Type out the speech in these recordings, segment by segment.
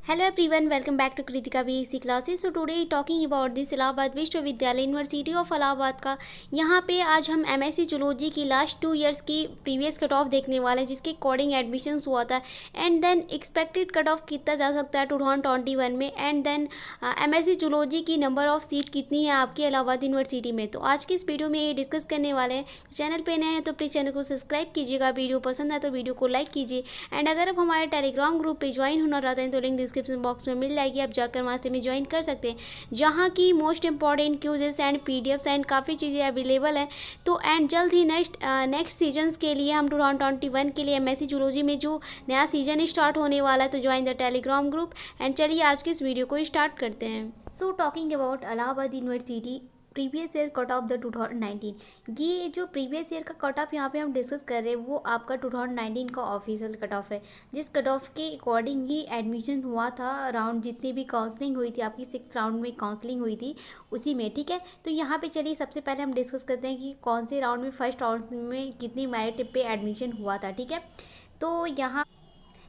Hello everyone, welcome back to Kritika BEC classes. So today talking about this Allahabad विश्वविद्यालय university of Allahabad का यहाँ पे आज हम एमएससी जूलॉजी की लास्ट 2 इयर्स की प्रीवियस कट ऑफ देखने वाले हैं, जिसके अकॉर्डिंग एडमिशन्स हुआ था and then expected cut off कितना जा सकता है 2021 में एंड देन एमएससी जूलॉजी की नंबर ऑफ सीट कितनी है आपकी इलाहाबाद यूनिवर्सिटी में। तो आज की इस वीडियो में ये डिस्कस करने वाले हैं। चैनल पे नए हैं तो प्लीज़ चैनल को सब्सक्राइब कीजिएगा, वीडियो पसंद है तो वीडियो को लाइक कीजिए एंड अगर आप हमारे टेलीग्राम ग्रुप पर ज्वाइन होना चाहते हैं तो लिंक डिस्क्रिप्शन बॉक्स में मिल जाएगी, आप जाकर वहाँ से भी ज्वाइन कर सकते हैं, जहाँ की most important quizzes and PDFs and काफ़ी चीज़ें अवेलेबल हैं। तो एंड जल्द ही नेक्स्ट सीजन्स के लिए हम 2021 के लिए एमएससी जूलॉजी में जो नया सीजन स्टार्ट होने वाला है तो join the Telegram group. And चलिए आज की इस वीडियो को स्टार्ट करते हैं। So talking about Allahabad university previous year cut off the 2019, ये जो प्रीवियस ईयर का कट ऑफ यहाँ पे हम डिस्कस कर रहे हैं वो आपका 2019 का ऑफिशियल कट ऑफ है, जिस कट ऑफ के अकॉर्डिंग ही एडमिशन हुआ था। राउंड जितनी भी काउंसलिंग हुई थी आपकी 6 राउंड में काउंसलिंग हुई थी उसी में, ठीक है। तो यहाँ पे चलिए सबसे पहले हम डिस्कस करते हैं कि कौन से राउंड में, फर्स्ट राउंड में कितनी मेरिट पे एडमिशन हुआ था, ठीक है। तो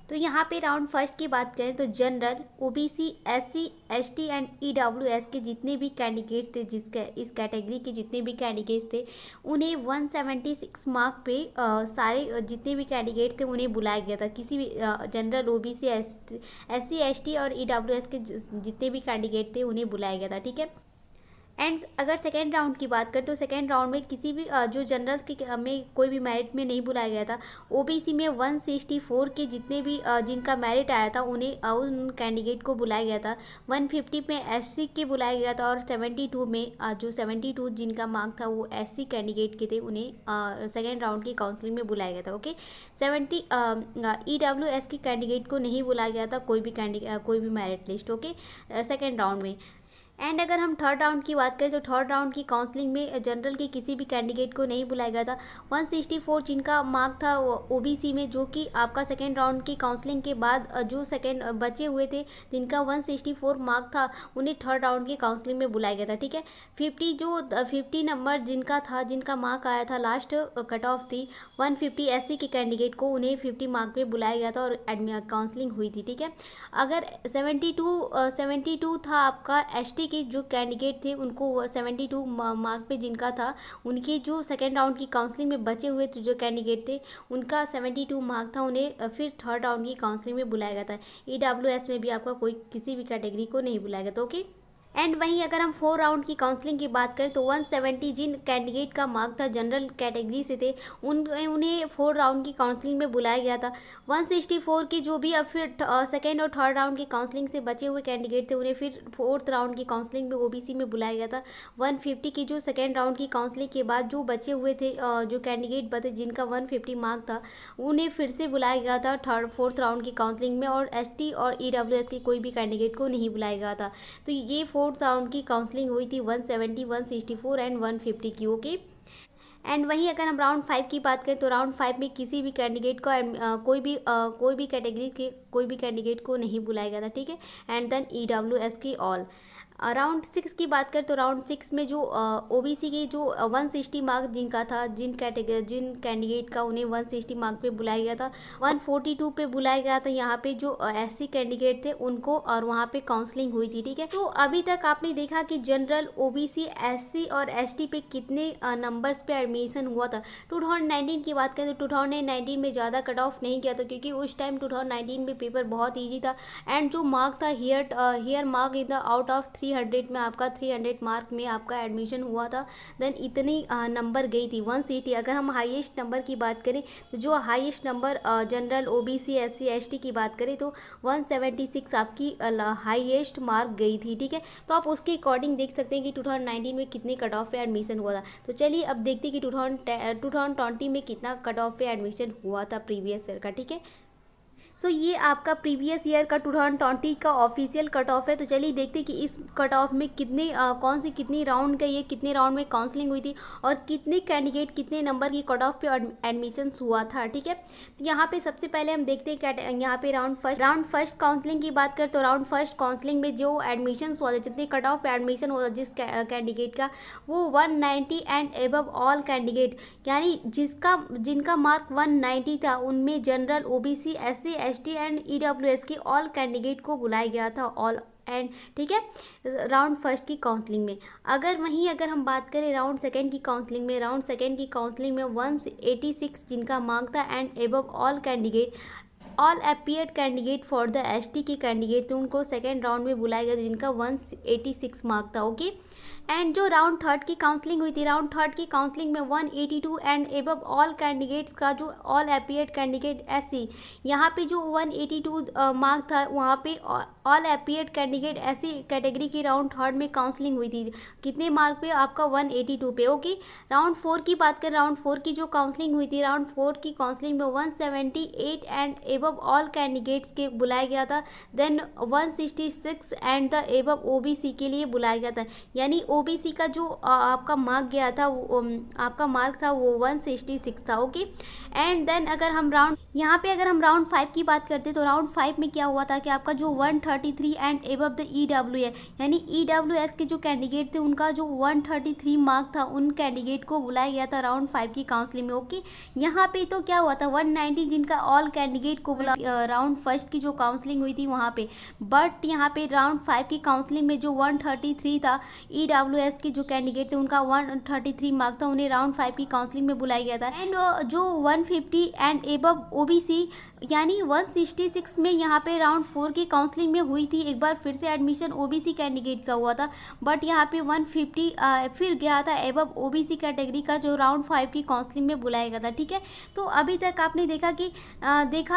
यहाँ पे राउंड फर्स्ट की बात करें तो general, OBC, SC, ST and EWS के जितने भी कैंडिडेट थे, जिसके इस कैटेगरी के जितने भी कैंडिडेट्स थे उन्हें 176 मार्क पे सारे जितने भी कैंडिडेट थे उन्हें बुलाया गया था। किसी भी जनरल, ओबीसी, एससी, एसटी और ईडब्ल्यूएस के जितने भी कैंडिडेट थे उन्हें बुलाया गया था, ठीक है। एंड अगर सेकेंड राउंड की बात करें तो सेकेंड राउंड में किसी भी जो जनरल्स के में कोई भी मेरिट में नहीं बुलाया गया था। ओबीसी में 164 के जितने भी जिनका मेरिट आया था उन्हें उन कैंडिडेट को बुलाया गया था। 150 में एससी के बुलाया गया था और 72 में जो 72 जिनका मार्क था वो एससी कैंडिडेट के थे उन्हें सेकेंड राउंड की काउंसलिंग में बुलाया गया था, ओके। 70 ईडब्ल्यूएस के कैंडिडेट को नहीं बुलाया गया था कोई भी merit list, okay, second round में। एंड अगर हम थर्ड राउंड की बात करें तो थर्ड राउंड की काउंसलिंग में जनरल के किसी भी कैंडिडेट को नहीं बुलाया गया था। 164 जिनका मार्क था ओबीसी में, जो कि आपका सेकेंड राउंड की काउंसलिंग के बाद जो सेकेंड बचे हुए थे जिनका 164 मार्क था उन्हें थर्ड राउंड की काउंसलिंग में बुलाया गया था, ठीक है। 50 नंबर जिनका मार्क आया था, लास्ट कट ऑफ थी 150 एससी के कैंडिडेट को, उन्हें 50 मार्क पे बुलाया गया था और काउंसलिंग हुई थी, ठीक है। अगर 72 था आपका एसटी के जो कैंडिडेट थे उनको 72 मार्क पे जिनका था, उनके जो सेकेंड राउंड की काउंसलिंग में बचे हुए जो कैंडिडेट थे उनका 72 मार्क था, उन्हें फिर थर्ड राउंड की काउंसलिंग में बुलाया गया था। ईडब्ल्यूएस में भी आपका कोई किसी भी कैटेगरी को नहीं बुलाया गया था, ओके। एंड वहीं अगर हम 4 राउंड की काउंसलिंग की बात करें तो 170 जिन कैंडिडेट का मार्क था जनरल कैटेगरी से थे उन्हें 4 राउंड की काउंसलिंग में बुलाया गया था। 164 के जो भी अब फिर सेकेंड और थर्ड राउंड की काउंसलिंग से बचे हुए कैंडिडेट थे उन्हें फिर फोर्थ राउंड की काउंसलिंग में ओबीसी में बुलाया गया था। 150 की जो सेकेंड राउंड की काउंसलिंग के बाद जो बचे हुए थे जो कैंडिडेट बचे जिनका 150 मार्क था उन्हें फिर से बुलाया गया था फोर्थ राउंड की काउंसलिंग में, और एसटी और ईडब्ल्यूएस के कोई भी कैंडिडेट को नहीं बुलाया गया था। तो ये फोर्थ राउंड की काउंसलिंग हुई थी 170, 164 एंड 150 की, ओके। एंड वहीं अगर हम राउंड 5 की बात करें तो राउंड 5 में किसी भी कैंडिडेट को कोई भी कैटेगरी के कोई भी कैंडिडेट को नहीं बुलाया गया था, ठीक है। एंड देन ईडब्ल्यूएस की ऑल। राउंड 6 की बात करें तो राउंड 6 में जो ओबीसी की जो 160 मार्क जिनका था, जिन कैंडिडेट का उन्हें 160 मार्क पे बुलाया गया था, 142 पे बुलाया गया था यहाँ पे जो एससी कैंडिडेट थे उनको, और वहाँ पे काउंसलिंग हुई थी, ठीक है। तो अभी तक आपने देखा कि जनरल, ओबीसी, एससी और एसटी पे कितने नंबर्स पे एडमिशन हुआ था। 2019 की बात करें तो 2019 में ज़्यादा कट ऑफ नहीं किया था क्योंकि उस टाइम 2019 में पेपर बहुत ईजी था एंड जो मार्क था here mark in the out of 300 में आपका 300 मार्क में आपका एडमिशन हुआ था। देन इतनी नंबर गई थी 160। अगर हम हाईएस्ट नंबर की बात करें तो जो highest number general, OBC, SC, ST की बात करें तो 176 आपकी हाईएस्ट मार्क गई थी, ठीक है। तो आप उसके अकॉर्डिंग देख सकते हैं कि 2019 में कितने कट ऑफ पे एडमिशन हुआ था। तो चलिए अब देखते हैं कि 2020 में कितना कट ऑफ पे एडमिशन हुआ था प्रीवियस ईयर का, ठीक है। सो ये आपका प्रीवियस ईयर का 2020 का ऑफिशियल कट ऑफ है। तो चलिए देखते हैं कि इस कट ऑफ में कितनी राउंड का, ये कितने राउंड में काउंसलिंग हुई थी और कितने कैंडिडेट कितने नंबर की कट ऑफ पे एडमिशन हुआ था, ठीक है। तो यहाँ पे सबसे पहले हम देखते हैं यहाँ पे राउंड फर्स्ट काउंसलिंग की बात करें तो राउंड फर्स्ट काउंसलिंग में जो एडमिशन हुआ था, जितने कट ऑफ पे एडमिशन हुआ था जिस कैंडिडेट का, वो 190 एंड एबव ऑल कैंडिडेट, यानी जिनका मार्क 190 था उनमें general, OBC, SC, ST and EWS के ऑल कैंडिडेट को बुलाया गया था, ऑल एंड ठीक है, राउंड फर्स्ट की काउंसलिंग में। अगर हम बात करें राउंड सेकेंड की काउंसलिंग में, राउंड सेकेंड की काउंसलिंग में 186 जिनका मार्क था and above all appeared candidate for the ST के कैंडिडेट थे, उनको सेकेंड राउंड में बुलाया गया जिनका 186 मार्क था। ओके, एंड जो राउंड थर्ड की काउंसलिंग हुई थी, राउंड थर्ड की काउंसलिंग में 182 एंड एबव ऑल कैंडिडेट्स का जो ऑल अपीयर्ड कैंडिडेट एससी, यहाँ पे जो 182 मार्क था वहाँ पे all appeared candidate SC category की राउंड थर्ड में काउंसलिंग हुई थी। कितने मार्क पे? आपका 182 पे। ओके, राउंड फोर की बात करें, राउंड फोर की जो काउंसलिंग हुई थी, राउंड फोर की काउंसलिंग में 178 एंड एबव ऑल कैंडिडेट्स के बुलाया गया था। Then 166 and the above OBC के लिए बुलाया गया था, यानी ओबीसी का जो आपका मार्क गया था आपका मार्क था वो 166 था। ओके, एंड देन अगर हम राउंड फाइव की बात करते तो राउंड फाइव में क्या हुआ था कि आपका जो 133 एंड एबव द ईडब्ल्यूएस, यानी ईडब्ल्यूएस के जो कैंडिडेट थे उनका जो 133 मार्क था, उन कैंडिडेट को बुलाया गया था राउंड फाइव की काउंसलिंग में। ओके, यहाँ पे तो क्या हुआ था 190 जिनका ऑल कैंडिडेट को राउंड फर्स्ट की जो काउंसलिंग हुई थी वहाँ पे, बट यहाँ पे राउंड फाइव की काउंसलिंग में जो 133 था ईडब्ल्यूएस के जो कैंडिडेट थे उनका 133 मार्क था, उन्हें राउंड फाइव की काउंसलिंग में बुलाया गया था। एंड जो 150 एंड एबव ओबीसी यानी 166 में यहाँ पे राउंड फोर की काउंसलिंग में हुई थी, एक बार फिर से एडमिशन ओबीसी कैंडिडेट का हुआ था, बट यहाँ पे 150 फिर गया था एबव ओबीसी कैटेगरी का जो राउंड फाइव की काउंसलिंग में बुलाया गया था। ठीक है, तो अभी तक आपने देखा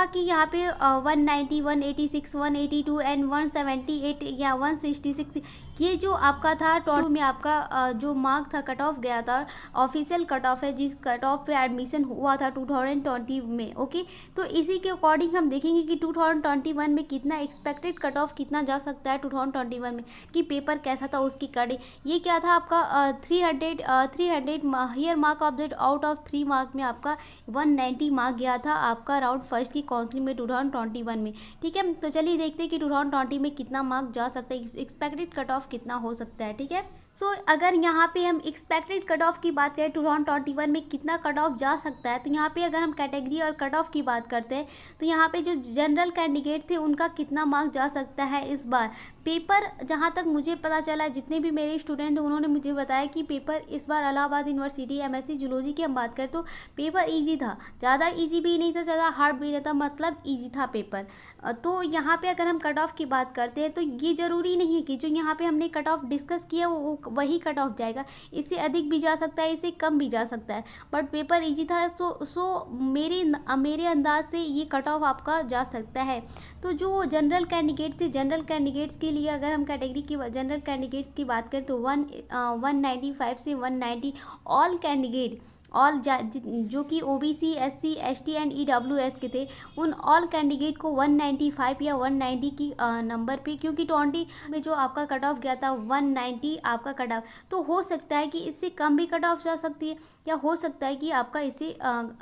कि यहाँ पे 190, 186, 182 एंड 178 या 166 ये जो आपका था टोटल में आपका जो मार्क था, कट ऑफ गया था, ऑफिशियल कट ऑफ है जिस कट ऑफ पे एडमिशन हुआ था 2020 में। ओके, तो इसी के अकॉर्डिंग हम देखेंगे कि 2021 में कितना एक्सपेक्टेड कट ऑफ कितना जा सकता है 2021 में, कि पेपर कैसा था उसकी कड़ी। ये क्या था आपका 300 here mark of that out of 3 mark में आपका 190 मार्क गया था आपका राउंड फर्स्ट की काउंसलिंग में 2021 में। ठीक है, तो चलिए देखते हैं कि 2020 में कितना मार्क जा सकता है, एक्सपेक्टेड कट ऑफ कितना हो सकता है। ठीक है, सो अगर यहाँ पे हम एक्सपेक्टेड कट ऑफ की बात करें 2021 में कितना कट ऑफ जा सकता है, तो यहाँ पे अगर हम कैटेगरी और कट ऑफ की बात करते हैं तो यहाँ पे जो जनरल कैंडिडेट थे उनका कितना मार्क जा सकता है इस बार। पेपर जहाँ तक मुझे पता चला, जितने भी मेरे स्टूडेंट हैं उन्होंने मुझे बताया कि पेपर इस बार इलाहाबाद यूनिवर्सिटी एमएससी जूलॉजी की हम बात करें तो पेपर ईजी था, ज़्यादा ईजी भी नहीं था, ज़्यादा हार्ड भी नहीं था, मतलब ईजी था पेपर। तो यहाँ पे अगर हम कट ऑफ की बात करते हैं तो ये ज़रूरी नहीं है कि जो यहाँ पे हमने कट ऑफ डिस्कस किया वो वही कट ऑफ जाएगा, इससे अधिक भी जा सकता है, इससे कम भी जा सकता है, बट पेपर ईजी था सो मेरे अंदाज से ये कट ऑफ आपका जा सकता है। तो जो जनरल कैंडिडेट थे, जनरल कैंडिडेट्स के लिए अगर हम कैटेगरी की जनरल कैंडिडेट्स की बात करें तो 195 से 190 ऑल कैंडिडेट जो कि OBC, SC, ST and EWS के थे, उन ऑल कैंडिडेट को 195 या 190 की नंबर पे, क्योंकि 20 में जो आपका कट ऑफ गया था 190 आपका कट ऑफ, तो हो सकता है कि इससे कम भी कट ऑफ जा सकती है या हो सकता है कि आपका इससे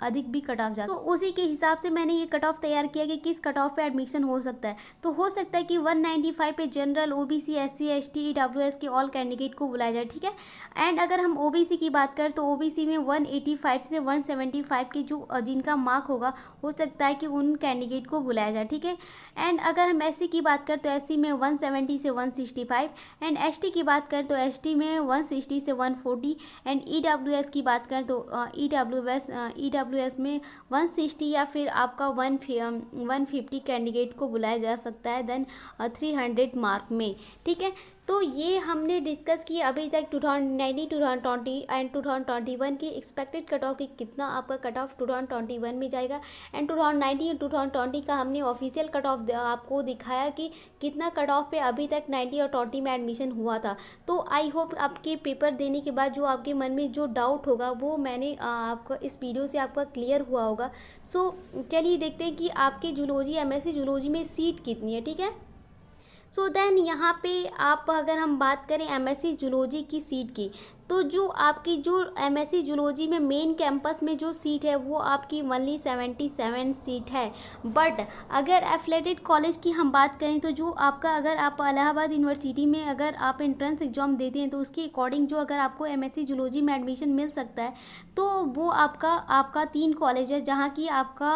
अधिक भी कट ऑफ जा। तो उसी के हिसाब से मैंने ये कट ऑफ तैयार किया कि किस कट ऑफ पे एडमिशन हो सकता है। तो हो सकता है कि 195 पे general, OBC, SC, ST, EWS के ऑल कैंडिडेट को बुलाया जाए। ठीक है, एंड अगर हम ओबीसी की बात करें तो ओबीसी में 185 से 175 की जो जिनका मार्क होगा हो सकता है कि उन कैंडिडेट को बुलाया जाए। ठीक है, एंड अगर हम एससी की बात करें तो एससी में 170 से 165 एंड एसटी की बात करें तो एसटी में 160 से 140 एंड ईडब्ल्यूएस की बात करें तो ईडब्ल्यूएस में 160 या फिर आपका 150 कैंडिडेट को बुलाया जा सकता है देन 300 मार्क में। ठीक है, तो ये हमने डिस्कस किया अभी तक 2019, 2020 एंड 2021 की एक्सपेक्टेड कट ऑफ की कितना आपका कट ऑफ 2021 में जाएगा, एंड 2019 और 2020 का हमने ऑफिशियल कट ऑफ आपको दिखाया कि कितना कट ऑफ पे अभी तक 90 और 20 में एडमिशन हुआ था। तो आई होप आपके पेपर देने के बाद जो आपके मन में जो डाउट होगा वो मैंने आपको इस वीडियो से आपका क्लियर हुआ होगा। सो चलिए देखते हैं कि आपके जूलॉजी, एमएससी जूलॉजी में सीट कितनी है। ठीक है, सो देन यहाँ पे आप अगर हम बात करें एमएससी जूलॉजी की सीट की तो जो आपकी जो एमएससी जूलॉजी में मेन कैंपस में जो सीट है वो आपकी ओनली 77 सीट है। बट अगर एफिलिएटेड कॉलेज की हम बात करें तो जो आपका, अगर आप इलाहाबाद यूनिवर्सिटी में अगर आप एंट्रेंस एग्जाम देते हैं तो उसके अकॉर्डिंग जो अगर आपको एमएससी जूलॉजी में एडमिशन मिल सकता है तो वो आपका 3 कॉलेज है जहाँ की आपका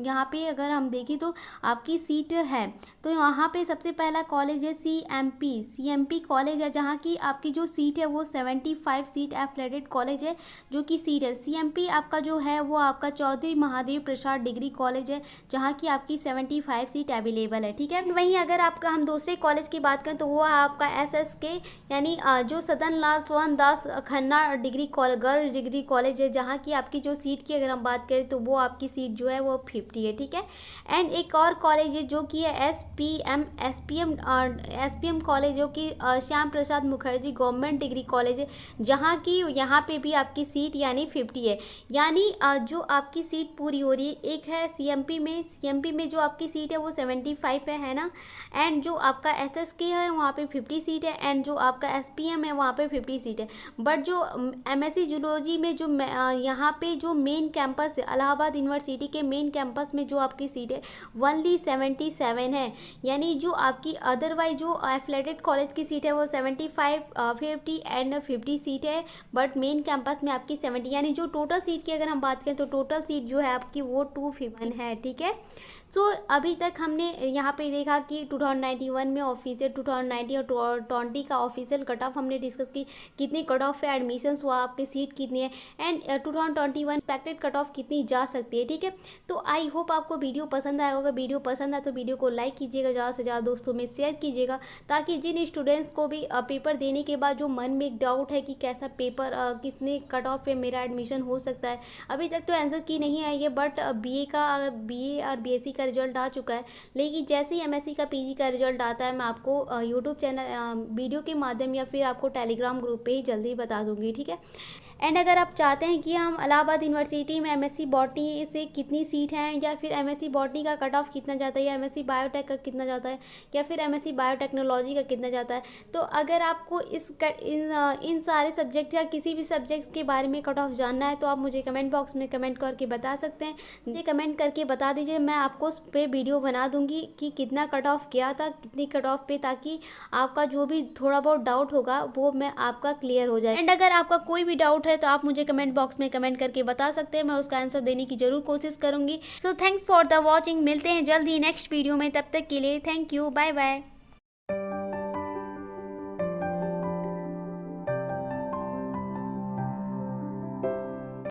यहाँ पे अगर हम देखें तो आपकी सीट है। तो यहाँ पे सबसे पहला कॉलेज है सीएमपी कॉलेज है, जहाँ की आपकी जो सीट है वो 75 सीट एफिलिएटेड कॉलेज है जो कि सीट है। सीएमपी आपका जो है वो आपका चौधरी महादेव प्रसाद डिग्री कॉलेज है जहाँ की आपकी 75 सीट अवेलेबल है, ठीक है। वहीं अगर आपका हम दूसरे कॉलेज की बात करें तो वो है आपका एसएसके यानी जो सदन लाल सोहन दास खन्ना गर्ल्स डिग्री कॉलेज है, जहाँ की आपकी जो सीट की अगर हम बात करें तो वो आपकी सीट जो है वो 50 है, ठीक है। एंड एक और कॉलेज है जो कि है एसपीएम कॉलेज, जो कि Shyam Prasad Mukherjee government degree college है, जहाँ की यहाँ पे भी आपकी सीट यानी 50 है। यानी जो आपकी सीट पूरी हो रही है, एक है सीएमपी में जो आपकी सीट है वो 75 है ना। एंड जो आपका एसएसके है वहाँ पे 50 सीट है, एंड जो आपका एसपीएम है वहाँ पे 50 सीट है। बट जो एमएससी जूलॉजी में जो यहाँ पे जो मेन कैंपस है इलाहाबाद यूनिवर्सिटी के मेन कैंपस में जो आपकी सीट है ओनली 77 है। यानी जो आपकी अदरवाइज जो एफिलिएटेड कॉलेज की सीट है वो 75 50 एंड 50 सीट है, बट मेन कैंपस में आपकी 70। यानी जो टोटल सीट की अगर हम बात करें तो टोटल सीट जो है आपकी वो 251 है, ठीक है। सो अभी तक हमने यहाँ पे देखा कि 2091 में ऑफिशियल 2019 और 20 का ऑफिशियल कट ऑफ हमने डिस्कस की, कितनी कट ऑफ है, एडमिशन्स हुआ, आपकी सीट कितनी है, एंड 2021 एक्सपेक्टेड कट ऑफ कितनी जा सकती है, ठीक है। तो आई होप आपको वीडियो पसंद आया होगा। वीडियो पसंद आए तो वीडियो को लाइक कीजिएगा, ज़्यादा से ज़्यादा दोस्तों में शेयर कीजिएगा, ताकि जिन स्टूडेंट्स को भी पेपर देने के बाद जो मन में एक डाउट है कि कैसा पेपर कितने कट ऑफ पे मेरा एडमिशन हो सकता है, अभी तक तो आंसर की नहीं आई है। बट बीए और बीएससी का रिजल्ट आ चुका है, लेकिन जैसे ही एमएससी का पीजी का रिजल्ट आता है मैं आपको यूट्यूब चैनल वीडियो के माध्यम या फिर आपको टेलीग्राम ग्रुप पे ही जल्दी बता दूंगी, ठीक है। एंड अगर आप चाहते हैं कि हम इलाहाबाद यूनिवर्सिटी में एमएससी बॉटनी से कितनी सीट हैं, या फिर एमएससी बॉटनी का कट ऑफ कितना जाता है, या एमएससी बायोटेक का कितना जाता है, या फिर एमएससी बायोटेक्नोलॉजी का कितना जाता है, तो अगर आपको इन सारे सब्जेक्ट या किसी भी सब्जेक्ट के बारे में कट ऑफ जानना है तो आप मुझे कमेंट बॉक्स में कमेंट करके बता सकते हैं। मुझे कमेंट करके बता दीजिए, मैं आपको उस पर वीडियो बना दूंगी कि कितना कट ऑफ किया था, कितनी कट ऑफ पे, ताकि आपका जो भी थोड़ा बहुत डाउट होगा वो मैं आपका क्लियर हो जाए। एंड अगर आपका कोई भी डाउट है तो आप मुझे कमेंट बॉक्स में कमेंट करके बता सकते हैं, मैं उसका आंसर देने की जरूर कोशिश करूंगी। So thanks for the watching, मिलते हैं जल्द ही नेक्स्ट वीडियो में, तब तक के लिए थैंक यू, बाय बाय।